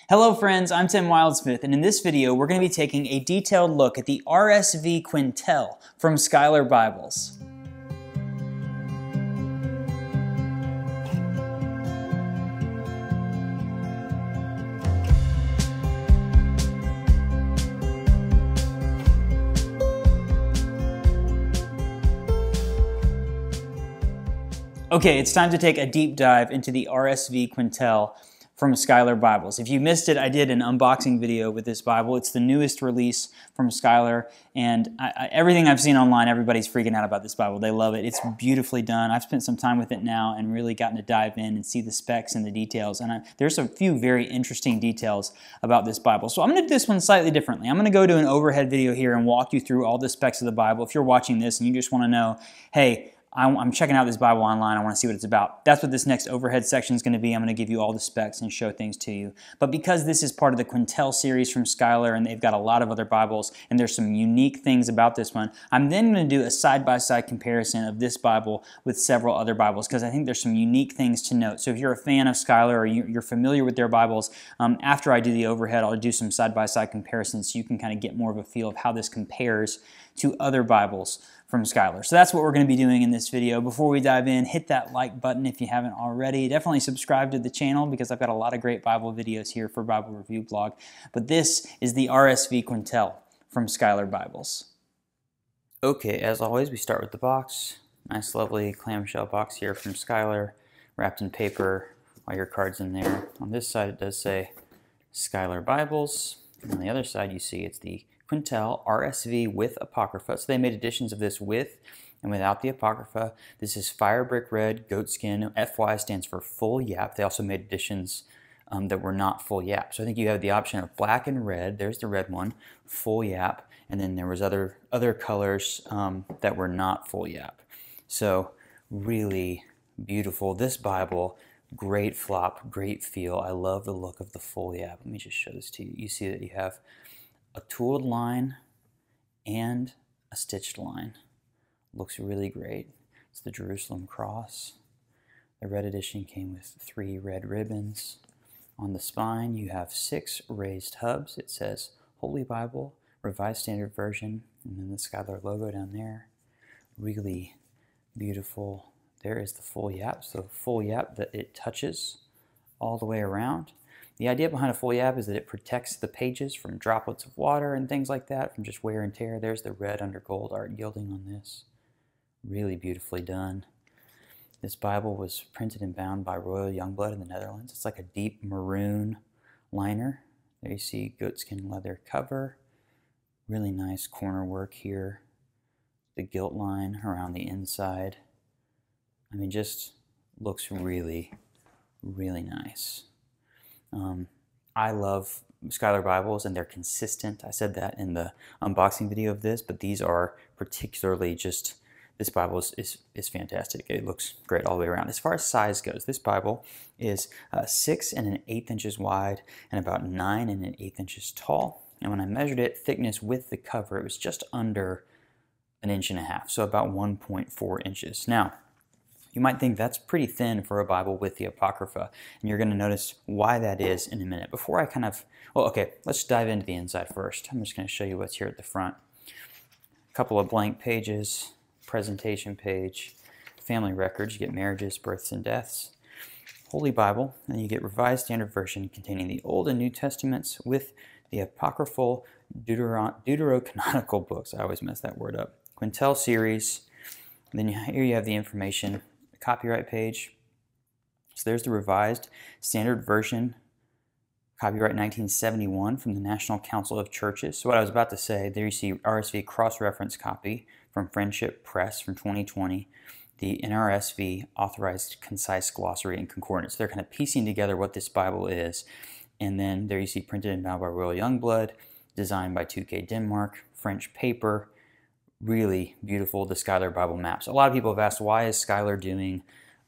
Hello friends, I'm Tim Wildsmith, and in this video we're going to be taking a detailed look at the RSV Quentel from Schuyler Bibles. Okay, it's time to take a deep dive into the RSV Quentel from Schuyler Bibles. If you missed it, I did an unboxing video with this Bible. It's the newest release from Schuyler, and everything I've seen online, everybody's freaking out about this Bible. They love it. It's beautifully done. I've spent some time with it now and really gotten to dive in and see the specs and the details, and there's a few very interesting details about this Bible. So I'm going to do this one slightly differently. I'm going to go to an overhead video here and walk you through all the specs of the Bible. If you're watching this and you just want to know, hey, I'm checking out this Bible online, I want to see what it's about. That's what this next overhead section is going to be. I'm going to give you all the specs and show things to you. But because this is part of the Quentel series from Schuyler, and they've got a lot of other Bibles, and there's some unique things about this one, I'm then going to do a side-by-side comparison of this Bible with several other Bibles, because I think there's some unique things to note. So if you're a fan of Schuyler or you're familiar with their Bibles, after I do the overhead, I'll do some side-by-side comparisons so you can kind of get more of a feel of how this compares to other Bibles from Schuyler. So that's what we're going to be doing in this video. Before we dive in, hit that like button if you haven't already. Definitely subscribe to the channel because I've got a lot of great Bible videos here for Bible Review Blog. But this is the RSV Quentel from Schuyler Bibles. Okay, as always, we start with the box. Nice, lovely clamshell box here from Schuyler, wrapped in paper, all your cards in there. On this side, it does say Schuyler Bibles. And on the other side, you see it's the Quentel RSV with Apocrypha. So they made editions of this with and without the Apocrypha. This is fire brick red, goatskin. FY stands for full yap. They also made editions that were not full yap. So I think you have the option of black and red. There's the red one, full yap. And then there was other colors that were not full yap. So really beautiful. This Bible, great flop, great feel. I love the look of the full yap. Let me just show this to you. You see that you have a tooled line and a stitched line. Looks really great. It's the Jerusalem cross. The red edition came with 3 red ribbons. On the spine you have 6 raised hubs. It says Holy Bible, Revised Standard Version, and then the Schuyler logo down there. Really beautiful. There is the full yap. So full yap that it touches all the way around. The idea behind a full yap is that it protects the pages from droplets of water and things like that, from just wear and tear. There's the red under gold art gilding on this. Really beautifully done. This Bible was printed and bound by Royal Youngblood in the Netherlands. It's like a deep maroon liner. There you see goatskin leather cover. Really nice corner work here. The gilt line around the inside. I mean, just looks really, really nice. I love Schuyler Bibles, and they're consistent. I said that in the unboxing video of this, but these are particularly just, this Bible is fantastic. It looks great all the way around. As far as size goes, this Bible is 6 1/8 inches wide and about 9 1/8 inches tall. And when I measured it, thickness with the cover, it was just under 1.5 inches, so about 1.4 inches. Now, you might think that's pretty thin for a Bible with the Apocrypha, and you're going to notice why that is in a minute. Before I well, okay, let's dive into the inside first. I'm just going to show you what's here at the front. A couple of blank pages, presentation page, family records. You get marriages, births, and deaths. Holy Bible, and then you get Revised Standard Version containing the Old and New Testaments with the apocryphal deuterocanonical books. I always mess that word up. Quentel series. And then here you have the information. Copyright page. So there's the Revised Standard Version, copyright 1971 from the National Council of Churches. So what I was about to say, there you see RSV cross-reference copy from Friendship Press from 2020, the NRSV authorized concise glossary and concordance. They're kind of piecing together what this Bible is. And then there you see printed and bound by Royal Youngblood, designed by 2K Denmark, French paper. Really beautiful, the Schuyler Bible maps. A lot of people have asked, why is Schuyler doing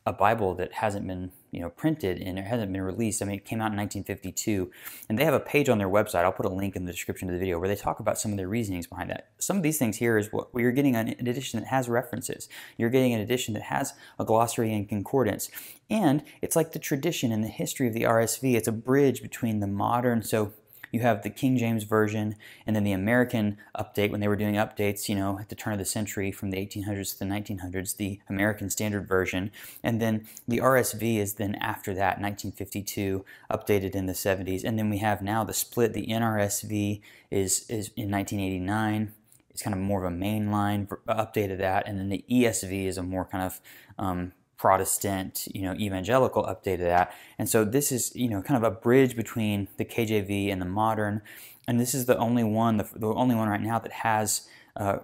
a Bible that hasn't been printed and it hasn't been released. I mean, it came out in 1952, and they have a page on their website. I'll put a link in the description of the video where they talk about some of their reasonings behind that. Some of these things here is what you're getting an edition that has references. You're getting an edition that has a glossary and concordance, and it's like the tradition and the history of the RSV. It's a bridge between the modern, so you have the King James Version and then the American update when they were doing updates, at the turn of the century from the 1800s to the 1900s, the American Standard Version. And then the RSV is then after that, 1952, updated in the 70s. And then we have now the split. The NRSV is in 1989. It's kind of more of a mainline update of that. And then the ESV is a more kind of Protestant, evangelical update of that. And so this is, kind of a bridge between the KJV and the modern. And this is the only one, the only one right now that has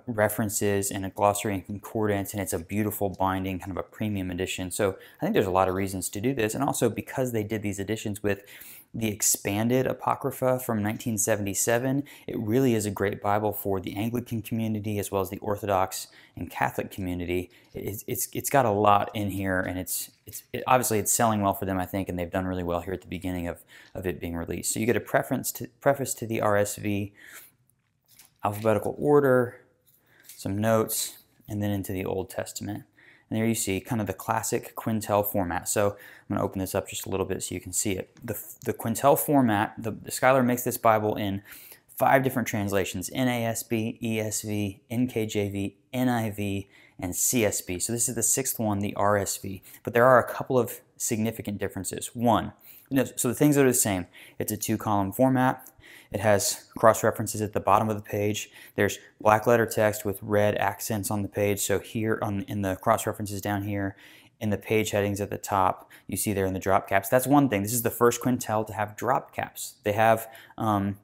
references and a glossary and concordance, and it's a beautiful binding, kind of a premium edition. So I think there's a lot of reasons to do this. And also because they did these editions with the expanded Apocrypha from 1977, it really is a great Bible for the Anglican community as well as the Orthodox and Catholic community. It's got a lot in here, and obviously it's selling well for them, I think, and they've done really well here at the beginning of it being released. So you get a preface to the RSV, alphabetical order, some notes, and then into the Old Testament. And there you see kind of the classic Quentel format. So I'm going to open this up just a little bit so you can see it. The Quentel format, the Schuyler makes this Bible in 5 different translations: NASB, ESV, NKJV, NIV, and CSB. So this is the 6th one, the RSV. But there are a couple of significant differences. One, so the things that are the same. It's a 2-column format. It has cross-references at the bottom of the page. There's black letter text with red accents on the page. So here in the cross-references down here, in the page headings at the top, you see there in the drop caps. That's one thing. This is the first Quentel to have drop caps. They have the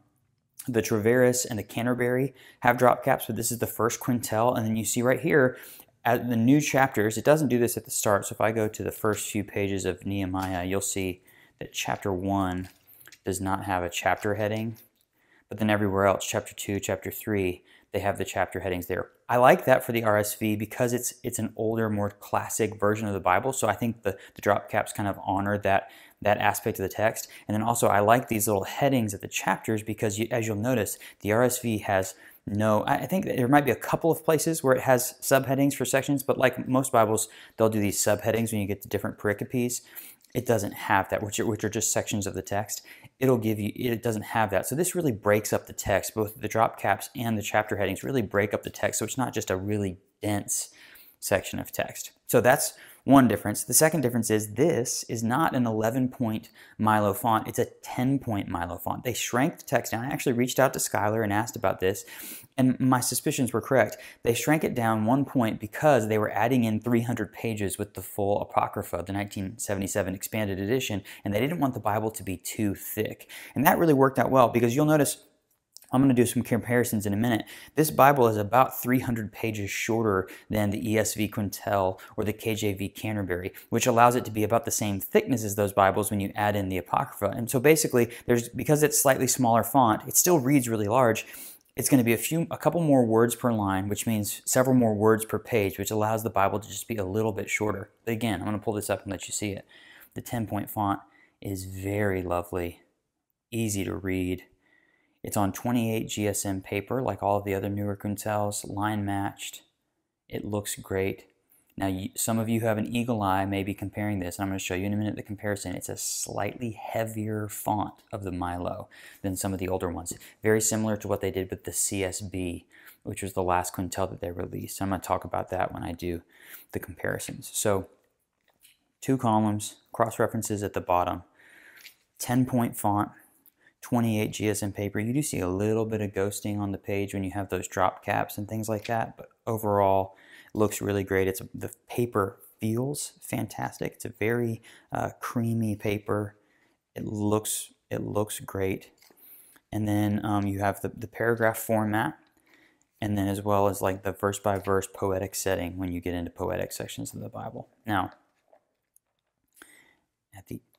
Traveris and the Canterbury have drop caps, but this is the first Quentel. And then you see right here, at the new chapters, it doesn't do this at the start. So if I go to the first few pages of Nehemiah, you'll see that chapter 1 does not have a chapter heading. But then everywhere else, chapter 2, chapter 3, they have the chapter headings there. I like that for the RSV because it's an older, more classic version of the Bible. So I think the drop caps kind of honor that aspect of the text. And then also I like these little headings at the chapters because as you'll notice, the RSV has I think there might be a couple of places where it has subheadings for sections, but like most Bibles, they'll do these subheadings when you get to different pericopes. It doesn't have that, which are just sections of the text. It doesn't have that. So this really breaks up the text. Both the drop caps and the chapter headings really break up the text. So it's not just a really dense section of text. So that's one difference. The second difference is this is not an 11-point Milo font. It's a 10-point Milo font. They shrank the text down. I actually reached out to Schuyler and asked about this, and my suspicions were correct. They shrank it down 1 point because they were adding in 300 pages with the full Apocrypha, the 1977 expanded edition, and they didn't want the Bible to be too thick. And that really worked out well because you'll notice, I'm going to do some comparisons in a minute. This Bible is about 300 pages shorter than the ESV Quentel or the KJV Canterbury, which allows it to be about the same thickness as those Bibles when you add in the Apocrypha. And so basically, because it's slightly smaller font, it still reads really large. It's going to be a couple more words per line, which means several more words per page, which allows the Bible to just be a little bit shorter. But again, I'm going to pull this up and let you see it. The 10-point font is very lovely, easy to read. It's on 28 GSM paper, like all of the other newer Quentels, line matched. It looks great. Now, some of you who have an eagle eye may be comparing this, and I'm going to show you in a minute the comparison. It's a slightly heavier font of the Milo than some of the older ones. Very similar to what they did with the CSB, which was the last Quentel that they released. I'm going to talk about that when I do the comparisons. So, 2 columns, cross-references at the bottom, 10-point font, 28 GSM paper. You do see a little bit of ghosting on the page when you have those drop caps and things like that, but overall it looks really great. The paper feels fantastic. It's a very creamy paper. It looks great. And then you have the paragraph format, and then as well as like the verse by verse poetic setting when you get into poetic sections of the Bible. Now,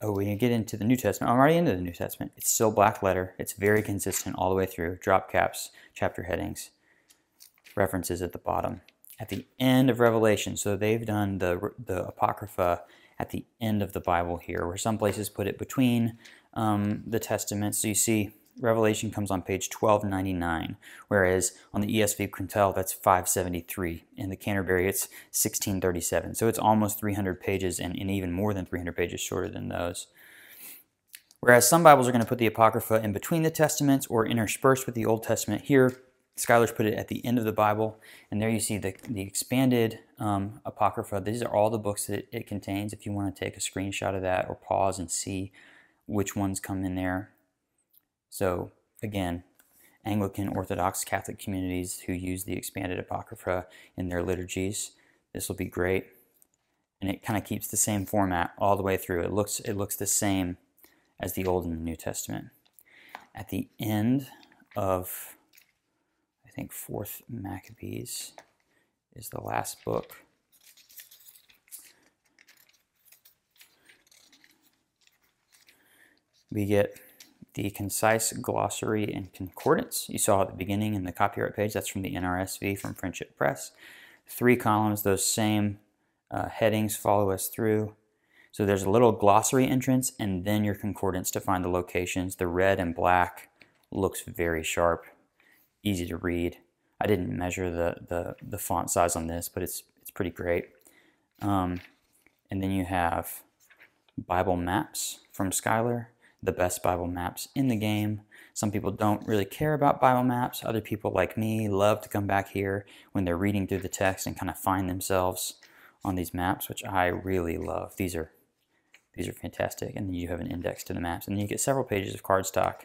when you get into the New Testament, I'm already into the New Testament. It's still black letter. It's very consistent all the way through. Drop caps, chapter headings, references at the bottom. At the end of Revelation, so they've done the Apocrypha at the end of the Bible here, where some places put it between the Testaments. So you see Revelation comes on page 1299, whereas on the ESV Quentel, that's 573. In the Canterbury, it's 1637. So it's almost 300 pages and even more than 300 pages shorter than those. Whereas some Bibles are going to put the Apocrypha in between the Testaments or interspersed with the Old Testament. Here, Schuyler's put it at the end of the Bible, and there you see the expanded Apocrypha. These are all the books that it contains. If you want to take a screenshot of that or pause and see which ones come in there. So again, Anglican, Orthodox, Catholic communities who use the expanded Apocrypha in their liturgies, this will be great. And it kind of keeps the same format all the way through. It looks the same as the Old and the New Testament. At the end of, I think, 4th Maccabees is the last book. We get the concise glossary and concordance. You saw at the beginning in the copyright page, that's from the NRSV from Friendship Press. 3 columns, those same headings follow us through. So there's a little glossary entrance and then your concordance to find the locations. The red and black looks very sharp, easy to read. I didn't measure the font size on this, but it's pretty great. And then you have Bible maps from Schuyler, the best Bible maps in the game. Some people don't really care about Bible maps. Other people like me love to come back here when they're reading through the text and kind of find themselves on these maps, which I really love. These are fantastic. And then you have an index to the maps, and then you get several pages of cardstock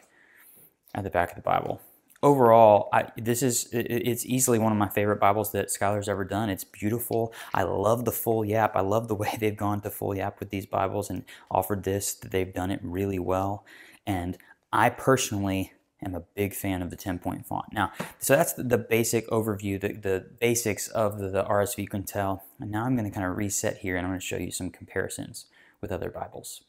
at the back of the Bible. Overall, it's easily one of my favorite Bibles that Schuyler's ever done. It's beautiful. I love the full yap. I love the way they've gone to full yap with these Bibles and offered this. They've done it really well. And I personally am a big fan of the 10-point font. Now, so that's the basic overview, the basics of the RSV Quentel. And now I'm going to kind of reset here and I'm going to show you some comparisons with other Bibles.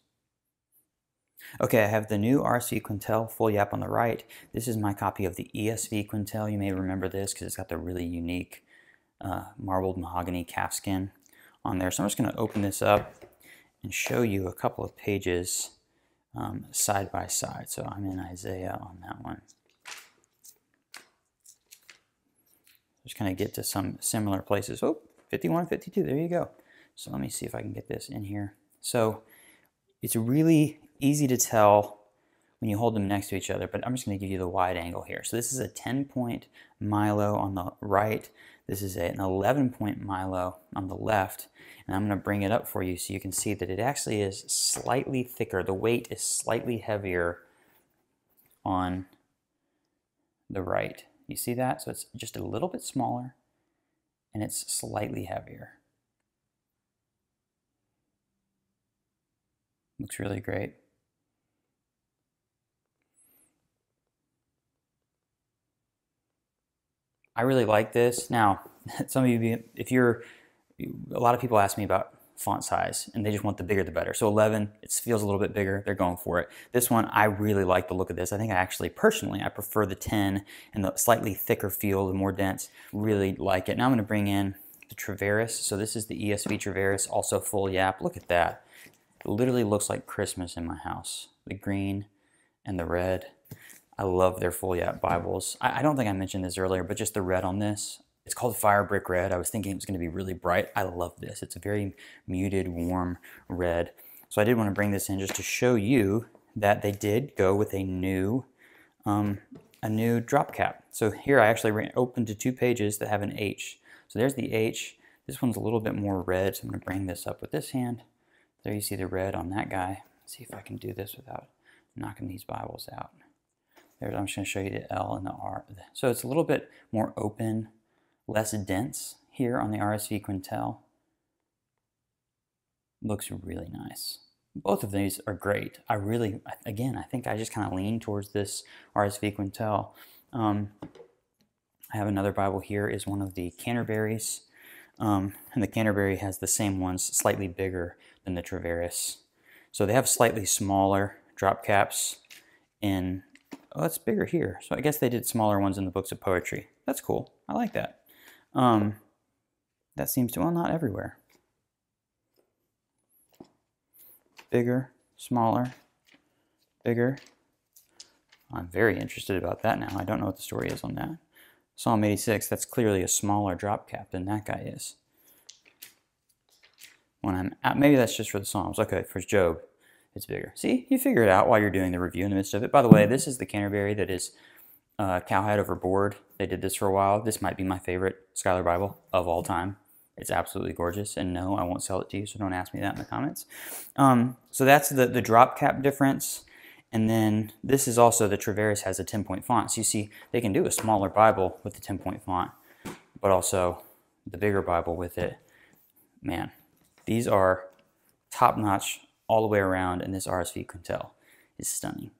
Okay, I have the new RSV Quentel full yap on the right. This is my copy of the ESV Quentel. You may remember this because it's got the really unique marbled mahogany calfskin on there. So I'm just going to open this up and show you a couple of pages side by side. So I'm in Isaiah on that one. Just kind of get to some similar places. Oh, 51, 52, there you go. So let me see if I can get this in here. So it's really easy to tell when you hold them next to each other, but I'm just going to give you the wide angle here. So this is a 10-point Milo on the right. This is an 11-point Milo on the left. And I'm going to bring it up for you so you can see that it actually is slightly thicker. The weight is slightly heavier on the right. You see that? So it's just a little bit smaller and it's slightly heavier. Looks really great. I really like this. Now, some of you, a lot of people ask me about font size and they just want the bigger the better. So 11, it feels a little bit bigger. They're going for it. This one, I really like the look of this. I think I prefer the 10 and the slightly thicker feel, the more dense. Really like it. Now I'm going to bring in the Traveris. So this is the ESV Traveris, also full yap. Look at that. It literally looks like Christmas in my house. The green and the red. I love their full yap Bibles. I don't think I mentioned this earlier, but just the red on this. It's called Fire Brick Red. I was thinking it was going to be really bright. I love this. It's a very muted, warm red. So I did want to bring this in just to show you that they did go with a new drop cap. So here I actually opened to 2 pages that have an H. So there's the H. This one's a little bit more red, so I'm going to bring this up with this hand. There you see the red on that guy. Let's see if I can do this without knocking these Bibles out. There, I'm just going to show you the L and the R. So it's a little bit more open, less dense here on the RSV Quentel. Looks really nice. Both of these are great. I think I just kind of lean towards this RSV Quentel. I have another Bible here, is one of the Canterbury's. And the Canterbury has the same ones, slightly bigger than the Traveris. So they have slightly smaller drop caps in, oh, it's bigger here. So I guess they did smaller ones in the books of poetry. That's cool. I like that. That seems to, well, not everywhere. bigger, smaller, bigger. I'm very interested about that now. I don't know what the story is on that. Psalm 86, that's clearly a smaller drop cap than that guy is. When I'm at, maybe that's just for the Psalms. Okay, for Job, it's bigger. See, you figure it out while you're doing the review in the midst of it. By the way, this is the Canterbury that is cowhide over board. They did this for a while. This might be my favorite Schuyler Bible of all time. It's absolutely gorgeous, and no, I won't sell it to you, so don't ask me that in the comments. So that's the drop cap difference, and then this is also, the Traveris has a 10-point font. So you see, they can do a smaller Bible with the 10-point font, but also the bigger Bible with it. Man, these are top-notch all the way around, and this RSV Quentel is stunning.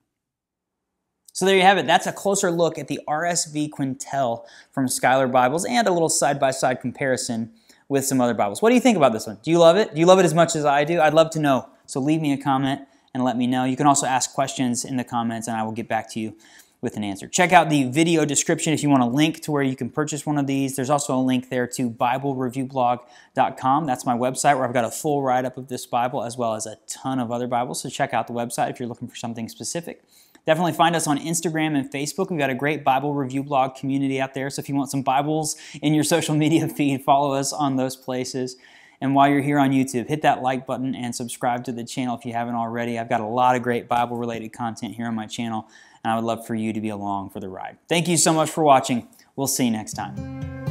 So there you have it. That's a closer look at the RSV Quentel from Schuyler Bibles and a little side-by-side comparison with some other Bibles. What do you think about this one? Do you love it? Do you love it as much as I do? I'd love to know. So leave me a comment and let me know. You can also ask questions in the comments and I will get back to you with an answer. Check out the video description if you want a link to where you can purchase one of these. There's also a link there to BibleReviewBlog.com. That's my website where I've got a full write-up of this Bible as well as a ton of other Bibles. So check out the website if you're looking for something specific. Definitely find us on Instagram and Facebook. We've got a great Bible review blog community out there. So if you want some Bibles in your social media feed, follow us on those places. And while you're here on YouTube, hit that like button and subscribe to the channel if you haven't already. I've got a lot of great Bible-related content here on my channel, and I would love for you to be along for the ride. Thank you so much for watching. We'll see you next time.